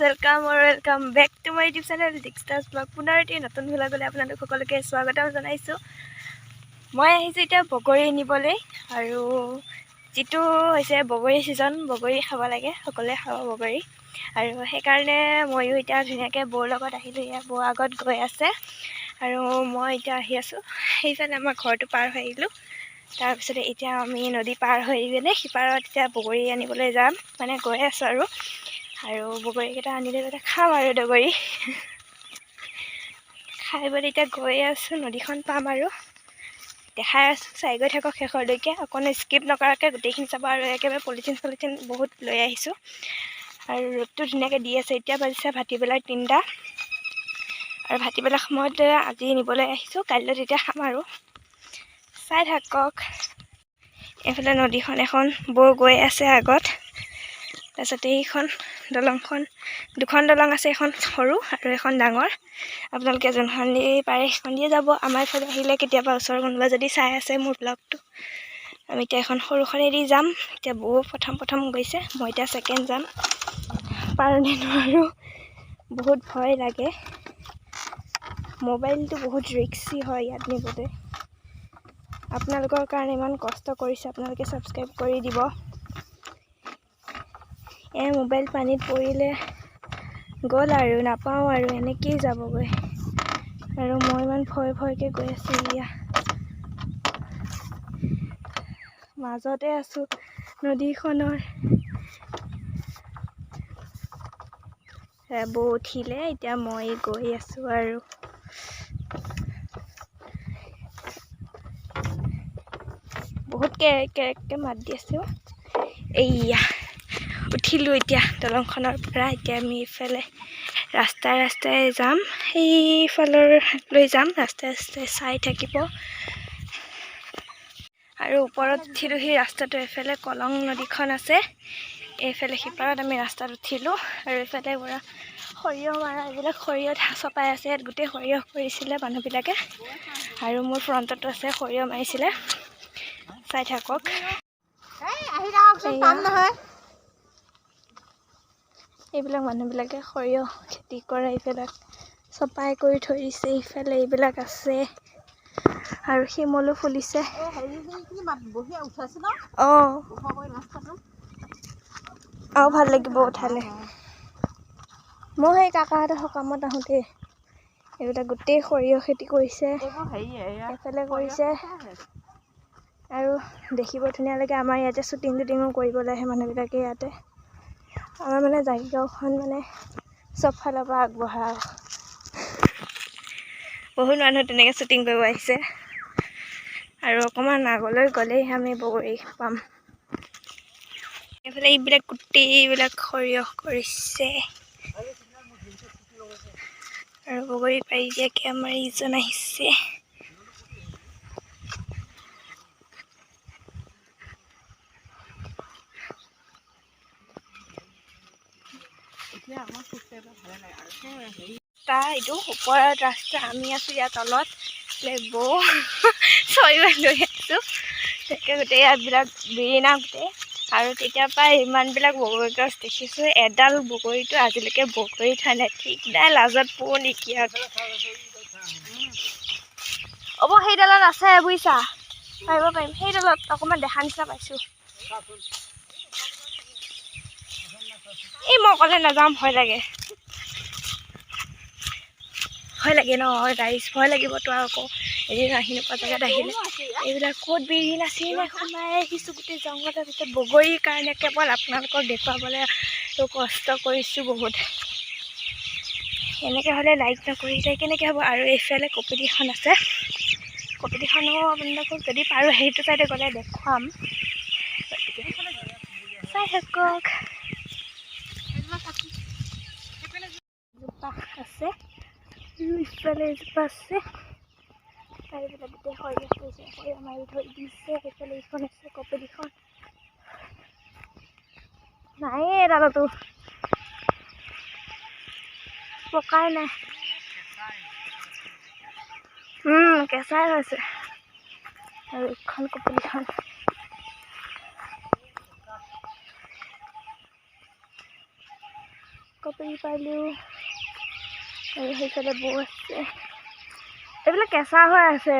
Welcome back to my YouTube channel dikshitas blog पुनः एटी नतुन भ्लगले आपनालोक सकलोके स्वागतम जनाइছো। मैं आहिছো इटा बगरी निबले आरो जितु होइसे बगरी सीजन बगरी खाबा लागे सकले खाबा बगरी आरो हे कारणे मयु इटा धुनियाके बोर लगत आहिलो या बो आगत गय আছে आरो मैं इटा आहि आছো हेइफाले आमार घरটো पार होइलो तार पिछते इटा आमी नदी पार होई गेले हिपारत इटा बगरी आनिबले जाम माने गय आছো आरो बगरी केटा आनिले जाते खाम आरो डगरी खाइ बले इटा गय आছো नदीखन पाम आरो देखाय आছো चाइ गय थाকক शेषरলৈকে अकन स्किप नकराके गोटेइखिनि चाबा आरो एकेबारे पलिथिन बहुत লৈ আহিছো आरो र'दটো धुनियाके দি আছে। इटा बाजिছে भाटिबेला 3টা आरो भाटिबेला সময়त আজি নিবলে আহিছো কাইলৈ তেতিয়া খাম आरो চাই থাকক। এফালে নদীখন এখন বৈ গৈ আছে আগত তাছতে এইখন দলংখন দুখন দলং আছে এখন সৰু আৰু এখন ডাঙৰ আপোনালোকে যোনখন দি পাৰে সেইখন দিয়ে যাব। আমাৰ ফালে আহিলে কেতিয়াবা ওচৰ কোনোবা যদি চাই আছে মোৰ ব্লগটো আমি এতিয়া এখন সৰুখনে দি যাম। এতিয়া বৌ প্ৰথম গৈছে মই এতিয়া সেকেন্ড যাম পাৰনে নোৱাৰো বহুত ভয় লাগে মোবাইলটো বহুত ৰিস্কি হয় ইয়াত নিবলে আপোনালোকৰ কাৰণে ইমান কষ্ট কৰিছে আপোনালোকে সাবস্ক্ৰাইব কৰি দিব। मोबाइल पानी पड़े गल और नापाओ और एनेक जाबगे और मैं इमान भय भयके गई आसो मजते आसो नदीखनर बौ उठिले इतना मैं गई आसो और बहुत केरेके मात दी आसो एया उठिलो इतना दलंखনৰ পৰা এতিয়া আমি ইফালে ৰাস্তাই যাম এইফালৰ লৈ যাম ৰাস্তাই চাই থাকিব আৰু ওপৰত উঠিলো সেই ৰাস্তাটো এফালে কলং নদীখন আছে এইফালে সিপাৰত আমি ৰাস্তাত উঠিলো আৰু ইফালে পুৰা সৰিয়হ মাৰা এইবিলাক সৰিয়হ চপাই আছে ইয়াত গোটেই সৰিয়হ কৰিছিলে মানুহবিলাকে আৰু মোৰ ফ্ৰণ্টতো আছে সৰিয়হ মাৰিছিলে চাই থাকক। এইবিলাক মানুহবিলাকে সৰিয়হ খেতি কৰে এইবিলাক চপাই কৰি থৈ দিছে ইফালে এইবিলাক আছে আৰু শিমলু ফুলিছে ভাল লাগিব উঠালে মই সেই কাকাহঁতৰ সকামত আহোঁতে এইবিলাক গোটেই সৰিয়হ খেতি কৰিছে এফালে কৰিছে আৰু দেখিব ধুনীয়া লাগে। আমাৰ ইয়াতে শ্বুটিঙো কৰিবলৈ আহে মানুহবিলাকে ইয়াতে আমাৰ মানে জাগিগাঁওখন মানে চব ফালৰ পৰা আগবঢ়া বহুত মানুহ তেনেকৈ শ্বুটিং কৰিব আহিছে আৰু অকণমান আগলৈ গ'লেই আমি বগৰী পাম। এইফালে এইবিলাক গোটেইবিলাক সৰিয়হ কৰিছে আৰু বগৰী পাৰি দিয়াকে আমাৰ ইজন আহিছে এইটো ওপৰত ৰাস্তা আমি আছো ইয়াৰ তলত বৌ চৰিব লৈ আছো তাকে গোটেই ইয়াতবিলাক বিৰিণা গোটেই আৰু তেতিয়াৰ পৰা ইমানবিলাক বগৰী গছ দেখিছোঁ এডাল বগৰীটো আজিলৈকে বগৰী থোৱা নাই ঠিক নাই লাজত পৰো নেকি হ'ব সেইডালত আছে বুজিছা পাৰিব পাৰিম সেইডালত অকণমান দেখা নিচিনা পাইছোঁ এই মই অকলে নাযাম ভয় লাগে ন গাইজ ভয় লাগিবতো আকৌ এদিন আহি নোপোৱা জেগাত আহিলে এইবিলাক ক'ত বিৰিণ আছিলে সোমাই আহিছোঁ গোটেই জংঘলৰ ভিতৰত বগৰীৰ কাৰণে কেৱল আপোনালোকক দেখুৱাবলৈ কষ্ট কৰিছোঁ বহুত এনেকৈ হ'লে লাইক নকৰিলে কেনেকৈ হ'ব। আৰু এইফালে কপিলিখন আছে কপিলিখনো আপোনালোকক যদি পাৰোঁ সেইটো চাইডে গ'লে দেখুৱাম চাই থাকক। আছে ইফালে এজোপা আছে আৰু এইবিলাক গোটেই সৰিয়হ কৰিছে সৰিয়হ মাৰি থৈ দিছে সেইফালে এইখন আছে কপিলিখন নাই এডালতো পকাই নাই কেঁচাই হৈছে আৰু এইখন কপিলিখন কপি পালোঁ আৰু সেইফালে বৌ আছে এইবিলাক কেঁচা হৈ আছে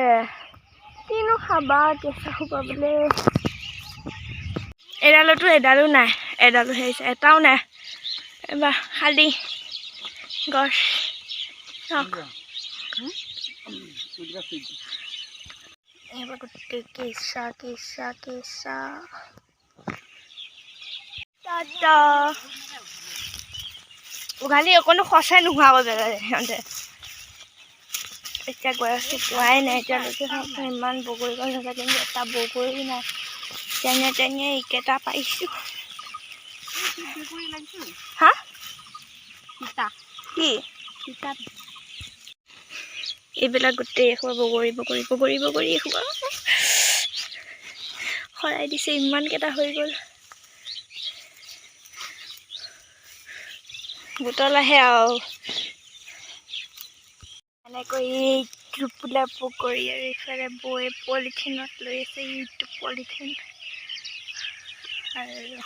কিনো খাবা কেঁচা শুকাবলে এডালতো এডালো নাই এডালো হেৰিছে এটাও নাই এবাৰ খালী গছ এইবাৰ গোটেই কেঁচা কেঁচা কেঁচা টাটা উঘালি অকণো সঁচাই নোহোৱাব জেগাৰে সিহঁতে এতিয়া গৈ আছোঁ পোৱাই নাই এতিয়ালৈকে ইমান বগৰী গছ আছে কিন্তু এটা বগৰী নাই তেনে তেনে এইকেইটা পাইছোঁ হা কি এইবিলাক গোটেই এসোপা বগৰী বগৰী বগৰী বগৰী এসোপা শৰাই দিছে ইমানকেইটা হৈ গ'ল বুটল আহে আৰু এনেকৈ টোপোলা পকৰি আৰু ইফালে বৈ পলিথিনত লৈ আছে ইটো পলিথিন আৰু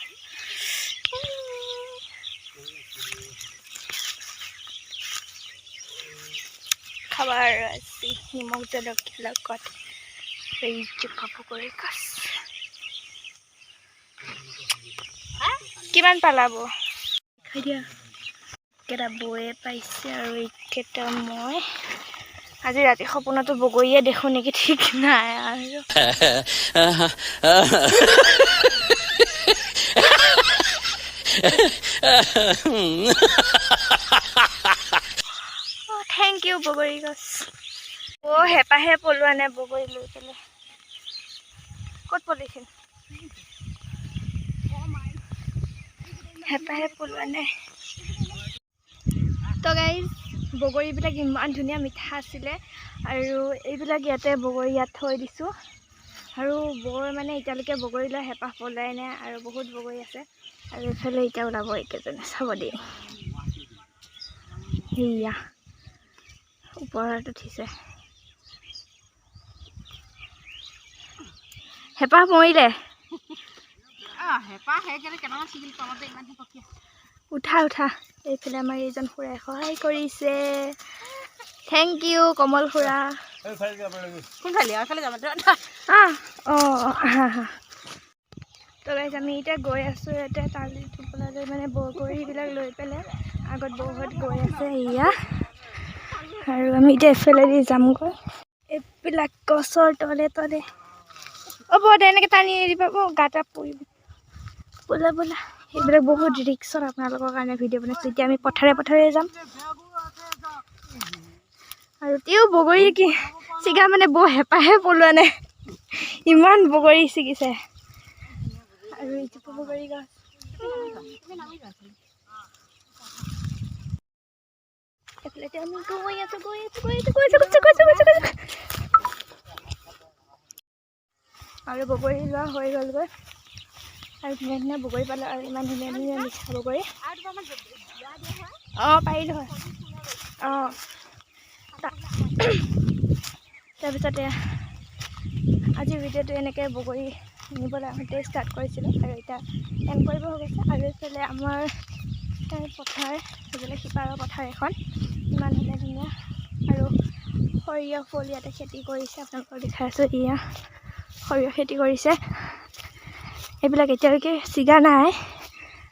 খাবাৰ আছে নিমখ জলকীয়া লগত এইটো পকৰি গছ কিমান পালাব খাই দিয়া কেইটা বৈয়ে পাইছে আৰু এইকেইটা মই আজি ৰাতি সপোনতো বগৰীয়ে দেখো নেকি ঠিক নাই আৰু থেংক ইউ বগৰী গছ হেঁপাহে পলোৱা নাই বগৰী লৈ পেলাই ক'ত পলিছিল হেঁপাহে পলোৱা নাই তো গাইজ বগৰীবিলাক ইমান ধুনীয়া মিঠা আছিলে আৰু এইবিলাক ইয়াতে বগৰী ইয়াত থৈ দিছোঁ আৰু বৰ মানে এতিয়ালৈকে বগৰী লৈ হেঁপাহ পলোৱাই নাই আৰু বহুত বগৰী আছে আৰু এইফালে এতিয়া ওলাব একেজনে চাব দেই সেয়া ওপৰত উঠিছে হেঁপাহ মৰিলে উঠা উঠা এইফালে আমাৰ এইজন খুৰাই সহায় কৰিছে থেংক ইউ কমল খুৰা তো গাইজ আমি এতিয়া গৈ আছোঁ ইয়াতে তালি টোপোলালৈ মানে বগৰীবিলাক লৈ পেলাই আগত বৌহঁত গৈ আছে এয়া আৰু আমি এতিয়া এইফালেদি যামগৈ এইবিলাক গছৰ তলে তলে বৌ এনেকৈ টানি দিবা গাটা পৰিব বোলা বোলা এইবিলাক বহুত ৰিক্সত আপোনালোকৰ কাৰণে ভিডিঅ' বনাইছোঁ এতিয়া আমি পথাৰে পথাৰে যাম আৰু তেও বগৰী কি ছিগা মানে বৌ হেঁপাহে পলোৱা নাই ইমান বগৰী ছিগিছে আৰু এইটো বগৰী গছ এইফালে আমি গৈ আছোঁ আৰু বগৰী লোৱা হৈ গ'লগৈ আৰু ধুনীয়া ধুনীয়া বগৰী পালোঁ আৰু ইমান ধুনীয়া ধুনীয়া মিঠা বগৰী পাৰিলোঁ হয় তাৰপিছতে আজিৰ ভিডিঅ'টো এনেকৈ বগৰী নিবলৈ আহোঁতে ষ্টাৰ্ট কৰিছিলোঁ আৰু এতিয়া এণ্ড কৰিব হৈ গৈছে আৰু এইফালে আমাৰ পথাৰ এইফালে সিপাৰৰ পথাৰ এখন ইমান ধুনীয়া ধুনীয়া আৰু সৰিয়হ ফুল ইয়াতে খেতি কৰিছে আপোনালোকক দেখাই আছোঁ এয়া সৰিয়হ খেতি কৰিছে এইবিলাক এতিয়ালৈকে ছিগা নাই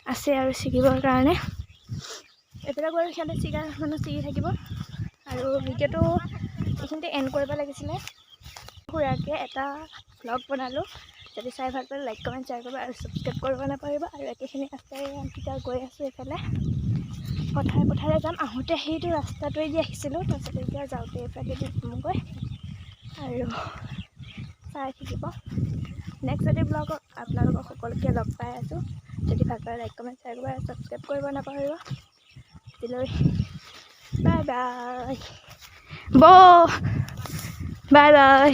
আছে আৰু ছিগিবৰ কাৰণে এইবিলাক বাৰু সিহঁতে ছিগা মানুহ ছিগি থাকিব আৰু ভিডিঅ'টো এইখিনিতে এণ্ড কৰিব লাগিছিলে খুৰাকে এটা ভ্লগ বনালোঁ যদি চাই ভাল পালে লাইক কমেণ্ট শ্বেয়াৰ কৰিব আৰু ছাবস্ক্ৰাইব কৰিব নাপাহৰিব আৰু একেখিনি ৰাস্তাৰে আমি এতিয়া গৈ আছোঁ এইফালে পথাৰে পথাৰে যাম আহোঁতে সেইটো ৰাস্তাটোৱেদি আহিছিলোঁ তাৰপিছত এতিয়া যাওঁতে এইফালেদি যামগৈ আৰু চাই থাকিব নেক্সট যদি ব্লগত আপোনালোকক সকলোকে লগ পাই আছোঁ যদি ভাল পালে লাইক কমেণ্ট শ্বেয়াৰ কৰিব আৰু ছাবস্ক্ৰাইব কৰিব নাপাহৰিব আজিলৈ বাই বাই বাই বাই